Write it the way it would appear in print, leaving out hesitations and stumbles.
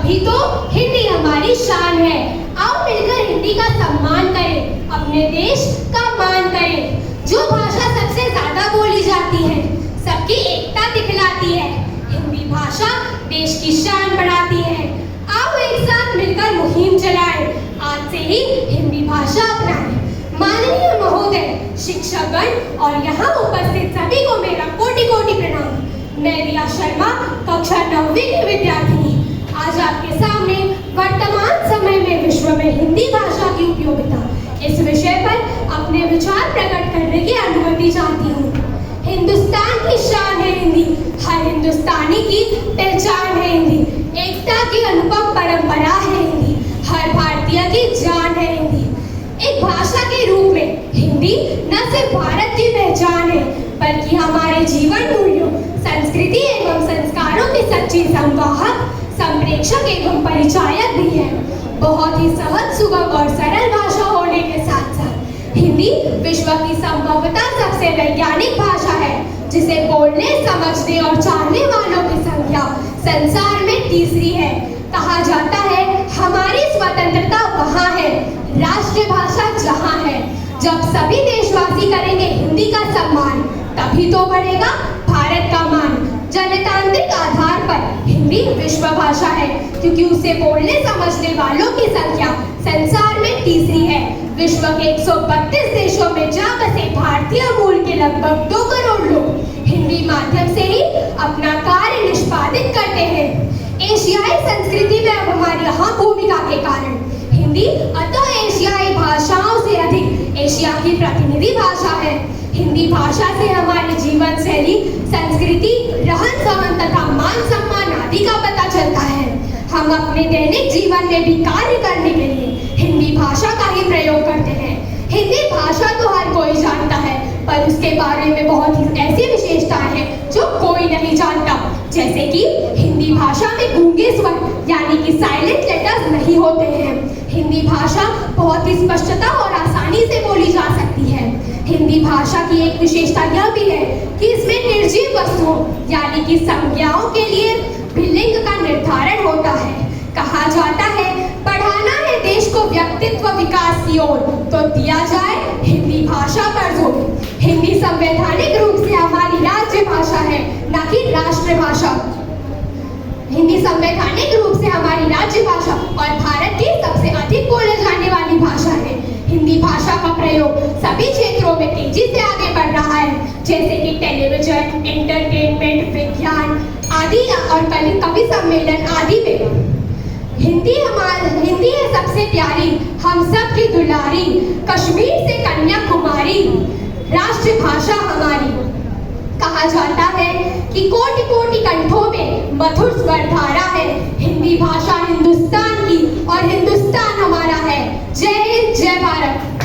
तभी तो हिंदी हमारी शान है। आओ मिलकर हिंदी का सम्मान करें, अपने देश का मान करें। जो भाषा सबसे ज्यादा बोली जाती है, सबकी एकता दिखलाती है, हिंदी भाषा देश की शान बढ़ाती है। आओ एक साथ मिलकर मुहिम चलाएं, आज से ही हिंदी भाषा अपनाएं। माननीय महोदय, शिक्षकगण और यहाँ उपस्थित सभी को मेरा कोटि कोटि प्रणाम। मैं रिया शर्मा, कक्षा 9वीं की विद्यार्थिनी, आज आपके सामने वर्तमान समय में विश्व में हिंदी भाषा की उपयोगिता इस विषय पर अपने विचार प्रकट करने की अनुमति चाहती हूँ। हिंदुस्तान की शान है हिंदी, हर हिंदुस्तानी की पहचान है हिंदी, एकता की अनुपम परंपरा है हिंदी, हर भारतीय की जान है हिंदी। एक भाषा के रूप में हिंदी न सिर्फ भारत की पहचान है, बल्कि हमारे जीवन मूल्यों, संस्कृति एवं संस्कारों की सच्ची संवाहक, संप्रेषक एवं परिचायक भी है। बहुत ही सहज, सुगम और सरल भाषा होने के साथ साथ हिंदी विश्व की संभवतः सबसे वैज्ञानिक भाषा है, जिसे बोलने, समझने और जानने वालों की संख्या संसार में तीसरी है। कहा जाता है हमारी स्वतंत्रता वहाँ है, राष्ट्रीय भाषा जहाँ है। जब सभी देशवासी करेंगे हिंदी का सम्मान, तभी तो बढ़ेगा भारत का मान। जनतांत्रिक आधार पर हिंदी विश्व भाषा है, क्योंकि उसे बोलने समझने वालों की संख्या संसार में तीसरी है। विश्व के 132 देशों में जा बसे भारतीय मूल के लगभग 2 करोड़ लोग हिंदी माध्यम से ही अपना कार्य निष्पादित करते हैं। एशियाई संस्कृति में अब हमारी अहम भूमिका के कारण हिंदी अतः एशियाई भाषाओं से अधिक एशिया की प्रतिनिधि भाषा है। हिंदी भाषा से हमारी जीवन शैली, संस्कृति, रहन सहन तथा मान सम्मान आदि का पता चलता है। हम अपने दैनिक जीवन में भी कार्य करने के लिए हिंदी भाषा का ही प्रयोग करते हैं। हिंदी भाषा तो हर कोई जानता है, पर उसके बारे में बहुत ही ऐसी विशेषताएं हैं जो कोई नहीं जानता। जैसे कि हिंदी भाषा में गूंगे स्वर यानी कि साइलेंट लेटर्स नहीं होते हैं। हिंदी भाषा बहुत ही स्पष्टता और आसानी से बोली जा सकती है। हिंदी भाषा की एक विशेषता यह भी है कि इसमें निर्जीव वस्तुओं यानी कि संज्ञाओं के लिए भी लिंग का निर्धारण होता है। कहा जाता है बढ़ाना है देश को व्यक्तित्व विकास की ओर, तो दिया जाए हिंदी भाषा पर जोर। हिंदी संवैधानिक रूप से हमारी राज्य भाषा है, न कि राष्ट्रभाषा। हिंदी संवैधानिक रूप से हमारी राज्य भाषा और भारत की सबसे अधिक बोले जाने वाली भाषा है। हिंदी भाषा का प्रयोग सभी क्षेत्रों में तेजी से आगे बढ़ रहा है, जैसे कि टेलीविजन, एंटरटेनमेंट, विज्ञान आदि और कवि सम्मेलन आदि में। हिंदी है सबसे प्यारी, हम सब की दुलारी, कश्मीर से कन्याकुमारी, राष्ट्रभाषा हमारी। कहा जाता है कि कोटि कोटि कंठों में मधुर स्वर धारा है। हिंदी भाषा हिंदुस्तान की और हिंदुस्तान हमारा है। जय हिंद, जय भारत।